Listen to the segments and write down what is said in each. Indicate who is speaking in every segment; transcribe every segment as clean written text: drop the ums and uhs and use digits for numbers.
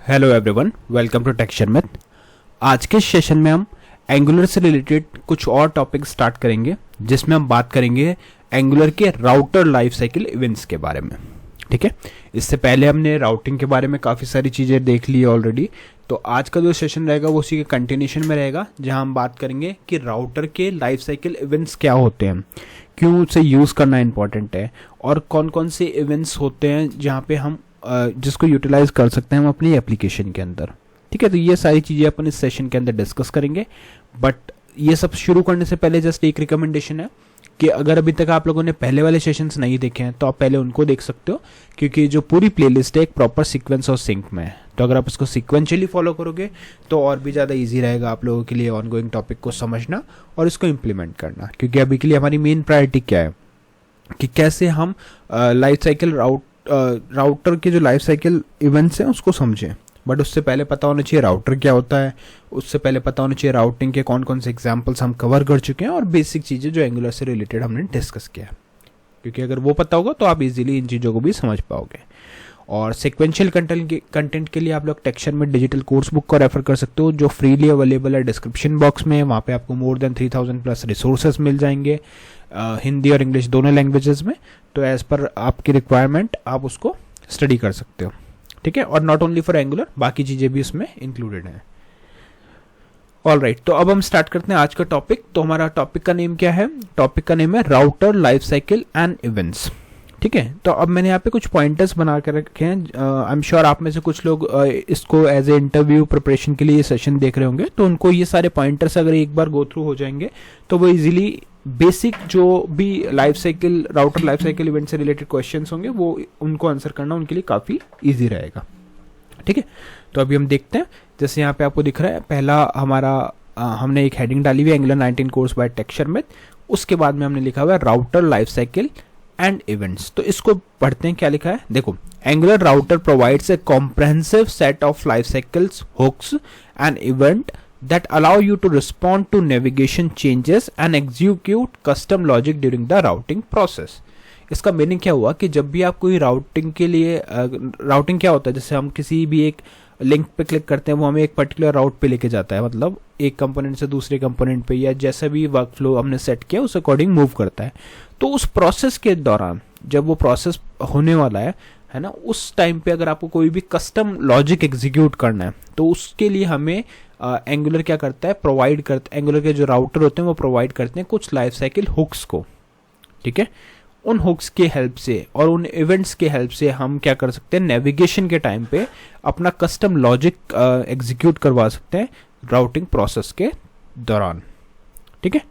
Speaker 1: Hello everyone, welcome to Texture Math. आज के session में हम एंगुलर से रिलेटेड कुछ और टॉपिक स्टार्ट करेंगे, जिसमें हम बात करेंगे एंगुलर के राउटर लाइफ साइकिल इवेंट्स के बारे में। ठीक है, इससे पहले हमने राउटिंग के बारे में काफ़ी सारी चीज़ें देख ली ऑलरेडी। तो आज का जो सेशन रहेगा वो उसी के कंटिन्यूशन में रहेगा, जहां हम बात करेंगे कि राउटर के लाइफ साइकिल इवेंट्स क्या होते हैं, क्यों उसे यूज़ करना इंपॉर्टेंट है, और कौन कौन से इवेंट्स होते हैं जहाँ पे हम जिसको यूटिलाइज कर सकते हैं हम अपनी एप्लीकेशन के अंदर। ठीक है, तो ये सारी चीज़ें अपन इस सेशन के अंदर डिस्कस करेंगे। बट ये सब शुरू करने से पहले जस्ट एक रिकमेंडेशन है कि अगर अभी तक आप लोगों ने पहले वाले सेशंस नहीं देखे हैं तो आप पहले उनको देख सकते हो, क्योंकि जो पूरी प्लेलिस्ट है एक प्रॉपर सीक्वेंस और सिंक में है। तो अगर आप इसको सीक्वेंशियली फॉलो करोगे तो और भी ज़्यादा ईजी रहेगा आप लोगों के लिए ऑनगोइंग टॉपिक को समझना और इसको इम्प्लीमेंट करना। क्योंकि अभी के लिए हमारी मेन प्रायोरिटी क्या है कि कैसे हम लाइफ साइकिल राउटर के जो लाइफ साइकिल इवेंट्स हैं उसको समझें। बट उससे पहले पता होना चाहिए राउटर क्या होता है, उससे पहले पता होना चाहिए राउटिंग के कौन कौन से एग्जांपल्स हम कवर कर चुके हैं और बेसिक चीज़ें जो एंगुलर से रिलेटेड हमने डिस्कस किया। क्योंकि अगर वो पता होगा तो आप इजीली इन चीज़ों को भी समझ पाओगे। और सिक्वेंशियल कंटेंट के लिए आप लोग टेक्सचर में डिजिटल कोर्स बुक को रेफर कर सकते हो, जो फ्रीली अवेलेबल है डिस्क्रिप्शन बॉक्स में। वहाँ पे आपको मोर देन 3000 प्लस रिसोर्सेज मिल जाएंगे, हिंदी और इंग्लिश दोनों लैंग्वेजेस में। तो एज पर आपकी रिक्वायरमेंट आप उसको स्टडी कर सकते हो। ठीक है, और नॉट ओनली फॉर एंगुलर, बाकी चीज़ें भी इसमें इंक्लूडेड हैं। ऑलराइट, तो अब हम स्टार्ट करते हैं आज का टॉपिक। तो हमारा टॉपिक का नेम क्या है? टॉपिक का नेम है router life cycle and events. ठीक है, तो अब मैंने यहाँ पे कुछ पॉइंटर्स बना कर रखे हैं। आई एम श्योर आप में से कुछ लोग इसको एज ए इंटरव्यू प्रिपरेशन के लिए ये सेशन देख रहे होंगे, तो उनको ये सारे पॉइंटर्स अगर एक बार गो थ्रू हो जाएंगे तो वो इजीली बेसिक जो भी life cycle router life cycle event से रिलेटेड क्वेश्चंस होंगे वो उनको आंसर करना उनके लिए काफ़ी ईजी रहेगा। ठीक है, तो अभी हम देखते हैं। जैसे यहाँ पे आपको दिख रहा है, पहला हमारा हमने एक हेडिंग डाली हुई है Angular 19 course by Texture Math. उसके बाद में हमने लिखा हुआ है router life cycle and events. तो इसको पढ़ते हैं, क्या लिखा है देखो। Angular router provides a comprehensive set of life cycles, hooks and events that allow you to respond to navigation changes and execute custom logic during the routing process। इसका meaning क्या हुआ कि जब भी आप कोई राउटिंग के लिए राउटिंग क्या होता है, जैसे हम किसी भी एक लिंक पे क्लिक करते हैं वो हमें एक पर्टिकुलर राउट पे लेके जाता है, मतलब एक कंपोनेंट से दूसरे कंपोनेंट पे, या जैसा भी वर्क फ्लो हमने सेट किया उस अकॉर्डिंग मूव करता है। तो उस प्रोसेस के दौरान जब वो प्रोसेस होने वाला है ना, उस टाइम पे अगर आपको कोई भी कस्टम लॉजिक एग्जीक्यूट करना है तो उसके लिए हमें एंगुलर क्या करता है, प्रोवाइड करता है। एंगुलर के जो राउटर होते हैं वो प्रोवाइड करते हैं कुछ लाइफ साइकिल हुक्स को। ठीक है, उन हुक्स के हेल्प से और उन इवेंट्स के हेल्प से हम क्या कर सकते हैं, नेविगेशन के टाइम पे अपना कस्टम लॉजिक एग्जीक्यूट करवा सकते हैं राउटिंग प्रोसेस के दौरान। ठीक है,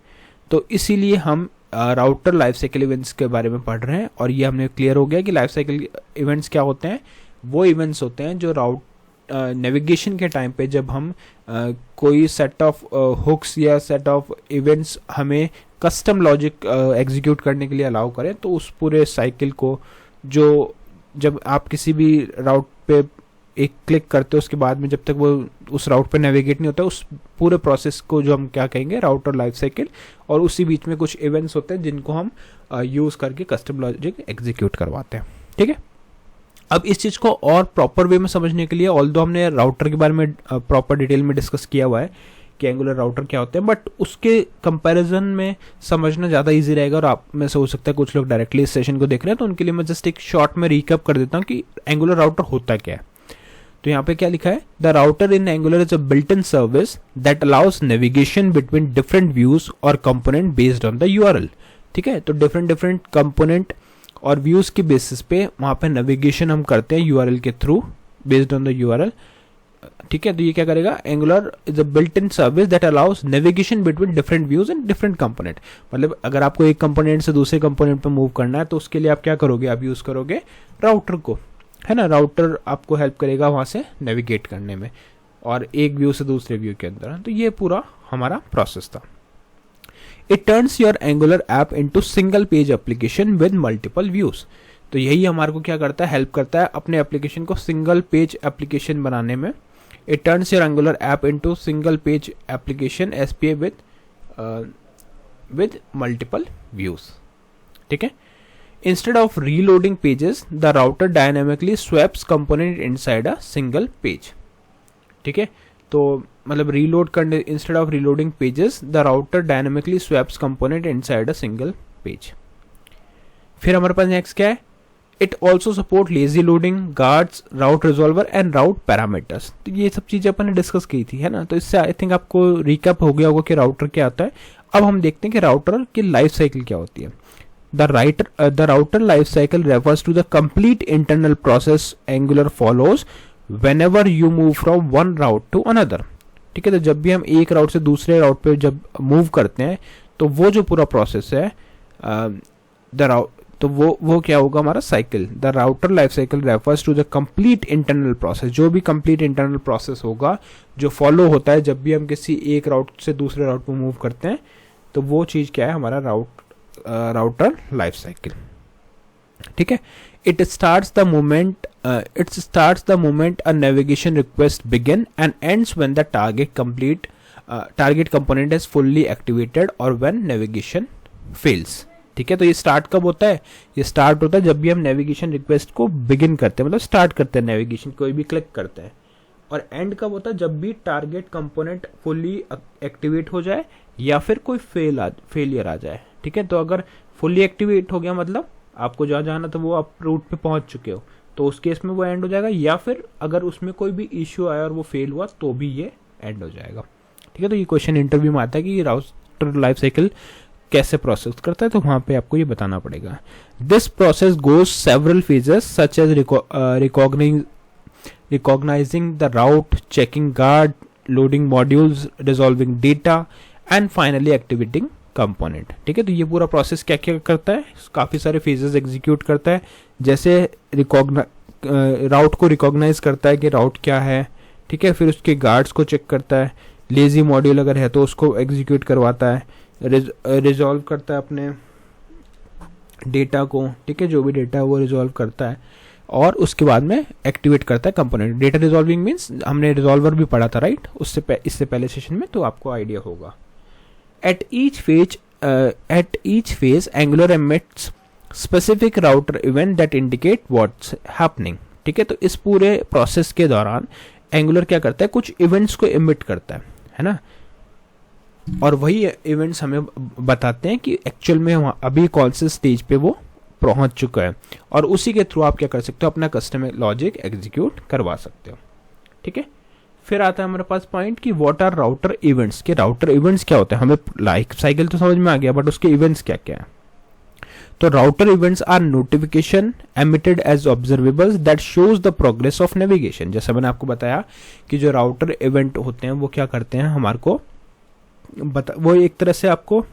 Speaker 1: तो इसीलिए हम राउटर लाइफ साइकिल इवेंट्स के बारे में पढ़ रहे हैं। और ये हमने क्लियर हो गया कि लाइफ साइकिल इवेंट्स क्या होते हैं। वो इवेंट्स होते हैं जो नेविगेशन के टाइम पे जब हम कोई सेट ऑफ हुक्स या सेट ऑफ इवेंट्स हमें कस्टम लॉजिक एग्जीक्यूट करने के लिए अलाउ करें, तो उस पूरे साइकिल को जो जब आप किसी भी राउट पे एक क्लिक करते हो उसके बाद में जब तक वो उस राउट पे नेविगेट नहीं होता, उस पूरे प्रोसेस को जो हम क्या कहेंगे राउटर लाइफ साइकिल। और उसी बीच में कुछ इवेंट्स होते हैं जिनको हम यूज़ करके कस्टम लॉजिक एग्जीक्यूट करवाते हैं। ठीक है, अब इस चीज़ को और प्रॉपर वे में समझने के लिए, ऑल्दो हमने राउटर के बारे में प्रॉपर डिटेल में डिस्कस किया हुआ है कि एंगुलर राउटर क्या होते हैं, बट उसके कंपैरिजन में समझना ज़्यादा इजी रहेगा। और आप में से हो सकता है कुछ लोग डायरेक्टली इस सेशन को देख रहे हैं, तो उनके लिए मैं जस्ट एक शॉर्ट में रिकैप कर देता हूँ कि एंगुलर राउटर होता क्या है। तो यहाँ पे क्या लिखा है, the router in Angular is a built in service that allows navigation between different views और component based on the URL. ठीक है, तो डिफरेंट कंपोनेंट और व्यूज के बेसिस पे वहाँ पे नेविगेशन हम करते हैं यूआरएल के through, based on the URL. ठीक है, तो ये क्या करेगा, Angular is a built in service that allows navigation between different views and different component. मतलब अगर आपको एक कंपोनेंट से दूसरे कंपोनेंट पे मूव करना है तो उसके लिए आप क्या करोगे, आप यूज करोगे राउटर को, है ना। राउटर आपको हेल्प करेगा वहाँ से नेविगेट करने में और एक व्यू से दूसरे व्यू के अंदर। तो ये पूरा हमारा प्रोसेस था। It turns your Angular app into single page application with multiple views। तो यही हमारे को क्या करता है, हेल्प करता है अपने एप्लीकेशन को सिंगल पेज एप्लीकेशन बनाने में। It turns your Angular app into single page application SPA with multiple views। ठीक है, instead of reloading pages, the router dynamically swaps component inside a single page। ठीक है, तो मतलब रीलोड करने instead of reloading pages the router dynamically swaps component inside a single page. फिर हमारे पास next क्या है, it also support lazy loading, guards, route resolver and route parameters. तो ये सब चीजें अपन ने डिस्कस की थी, है ना। तो इससे आई थिंक आपको रिकैप हो गया होगा कि राउटर क्या आता है। अब हम देखते हैं कि राउटर की लाइफ साइकिल क्या होती है। The router life cycle refers to the complete internal process Angular follows whenever you move from one route to another। ठीक है, तो जब भी हम एक राउट से दूसरे राउट पे जब मूव करते हैं तो वो जो पूरा प्रोसेस है तो वो क्या होगा हमारा cycle. The router life cycle refers to the complete internal process, जो भी कंप्लीट इंटरनल प्रोसेस होगा जो फॉलो होता है जब भी हम किसी एक राउट से दूसरे राउट पे मूव करते हैं, तो वो चीज़ क्या है हमारा राउटर लाइफ साइकिल। ठीक है, it starts the moment a navigation request begin and ends when the target component is fully activated or when navigation fails। ठीक है, तो ये स्टार्ट कब होता है, ये स्टार्ट होता है जब भी हम नेविगेशन रिक्वेस्ट को बिगिन करते हैं, मतलब स्टार्ट करते हैं नेविगेशन कोई भी क्लिक करते हैं। और एंड कब होता है, जब भी टारगेट कंपोनेंट फुली एक्टिवेट हो जाए या फिर कोई फेलियर आ जाए। ठीक है, तो अगर फुली एक्टिवेट हो गया मतलब आपको जहाँ जाना था वो आप रूट पे पहुंच चुके हो, तो उस केस में वो एंड हो जाएगा, या फिर अगर उसमें कोई भी इश्यू आया और वो फेल हुआ तो भी ये एंड हो जाएगा। ठीक है, तो ये क्वेश्चन इंटरव्यू में आता है कि राउटर लाइफ साइकिल कैसे प्रोसेस करता है, तो वहां पे आपको ये बताना पड़ेगा। This process goes several phases such as recognizing the route, checking guard, loading modules, resolving data and finally activating component. ठीक है, तो ये पूरा प्रोसेस क्या क्या करता है, काफी सारे फेजेस एग्जीक्यूट करता है। जैसे राउट को रिकॉग्नाइज करता है कि राउट क्या है, ठीक है, फिर उसके गार्ड्स को चेक करता है, लेजी मॉड्यूल अगर है तो उसको एग्जीक्यूट करवाता है, रिजॉल्व करता है अपने डेटा को। ठीक है, जो भी डेटा है वो रिजॉल्व करता है और उसके बाद में एक्टिवेट करता है कंपोनेंट। डेटा रिजॉल्विंग मीन्स हमने रिजॉल्वर भी पढ़ा था, राइट, इससे पहले सेशन में, तो आपको आइडिया होगा। At each phase, Angular emits specific router event that indicate what's happening। ठीक है, तो इस पूरे प्रोसेस के दौरान Angular क्या करता है, कुछ इवेंट्स को इमिट करता है ना, और वही इवेंट्स हमें बताते हैं कि एक्चुअल में अभी कौन से स्टेज पे वो पहुंच चुका है, और उसी के थ्रू आप क्या कर सकते हो, अपना कस्टमर लॉजिक एग्जीक्यूट करवा सकते हो। ठीक है, फिर आता है हमारे पास पॉइंट कि व्हाट आर राउटर इवेंट्स, के राउटर इवेंट्स क्या होते हैं। हमें लाइफ साइकिल तो समझ में आ गया, बट उसके इवेंट्स क्या क्या है। तो router events are notification emitted as observables that shows the progress of navigation. जैसा मैंने आपको बताया कि जो राउटर इवेंट होते हैं वो क्या करते हैं, हमारे को वो एक तरह से आपको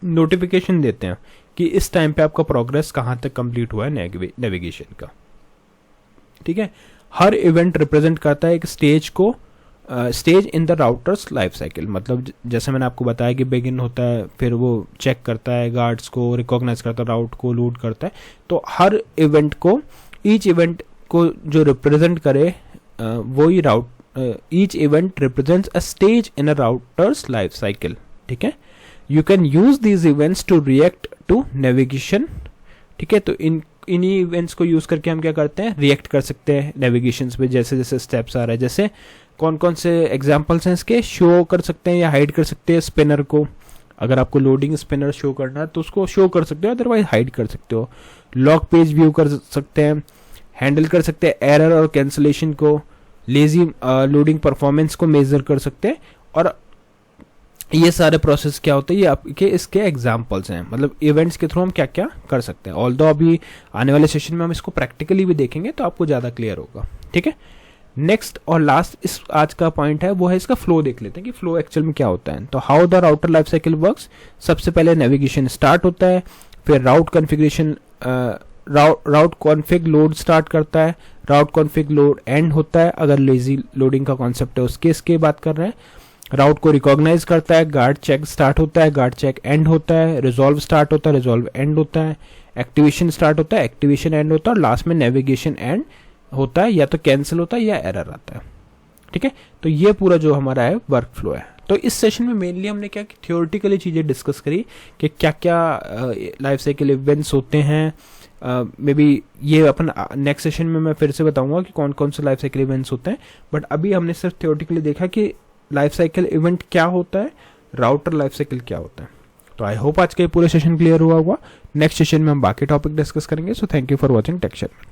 Speaker 1: नोटिफिकेशन देते हैं कि इस टाइम पे आपका प्रोग्रेस कहाँ तक कंप्लीट हुआ है नेविगेशन का। ठीक है, हर इवेंट रिप्रेजेंट करता है एक स्टेज को, stage in the routers life cycle. मतलब जैसे मैंने आपको बताया कि बिगिन होता है, फिर वो चेक करता है, गार्ड्स को रिकॉग्नाइज करता है, राउट को लोड करता है। तो हर इवेंट को, ईच इवेंट को जो रिप्रेजेंट करे वही each event represents a stage in a router's life cycle. ठीक है, you can use these events to react to navigation. ठीक है, तो इन्हीं इवेंट्स को यूज करके हम क्या करते हैं, रिएक्ट कर सकते हैं नेविगेशंस पे जैसे जैसे स्टेप्स आ रहे हैं। जैसे कौन कौन से एग्जांपल्स हैं इसके, शो कर सकते हैं या हाइड कर सकते हैं स्पिनर को। अगर आपको लोडिंग स्पिनर शो करना है तो उसको शो कर सकते हो, अदरवाइज हाइड कर सकते हो। लॉग पेज व्यू कर सकते हैं, हैंडल कर सकते हैं एरर और कैंसलेशन को, लेजी लोडिंग परफॉर्मेंस को मेजर कर सकते हैं। और ये सारे प्रोसेस क्या होते हैं, ये आपके इसके एग्जांपल्स हैं, मतलब इवेंट्स के थ्रू हम क्या क्या कर सकते हैं। ऑल्दो अभी आने वाले सेशन में हम इसको प्रैक्टिकली भी देखेंगे तो आपको ज़्यादा क्लियर होगा। ठीक है, नेक्स्ट और लास्ट इस आज का पॉइंट है वो है इसका फ्लो। देख लेते हैं कि फ्लो एक्चुअल में क्या होता है। तो how the router life cycle works, सबसे पहले नेविगेशन स्टार्ट होता है, फिर राउट कॉन्फ़िगरेशन, राउट कॉन्फ़िग लोड स्टार्ट करता है, राउट कॉन्फ़िग लोड एंड होता है अगर लेजी लोडिंग का कॉन्सेप्ट है उसके इसके बात कर रहे हैं। राउट को रिकॉग्नाइज करता है, गार्ड चेक स्टार्ट होता है, गार्ड चेक एंड होता है, रिजॉल्व स्टार्ट होता है, रिजॉल्व एंड होता है, एक्टिवेशन स्टार्ट होता है, एक्टिवेशन एंड होता है, और लास्ट में नेविगेशन एंड होता है, या तो कैंसिल होता है या एरर आता है। ठीक है, तो ये पूरा जो हमारा है वर्क फ्लो है। तो इस सेशन में मेनली हमने क्या थियोरेटिकली चीज़ें डिस्कस करी कि क्या क्या लाइफ साइकिल इवेंट्स होते हैं, मे बी ये अपन नेक्स्ट सेशन में मैं फिर से बताऊंगा कि कौन कौन से लाइफ साइकिल इवेंट्स होते हैं, बट अभी हमने सिर्फ थियोरेटिकली देखा कि लाइफ साइकिल इवेंट क्या होता है, राउटर लाइफ साइकिल क्या होता है। तो आई होप आज का ये पूरा सेशन क्लियर हुआ होगा। नेक्स्ट सेशन में हम बाकी टॉपिक डिस्कस करेंगे। So thank you for watching Tech share.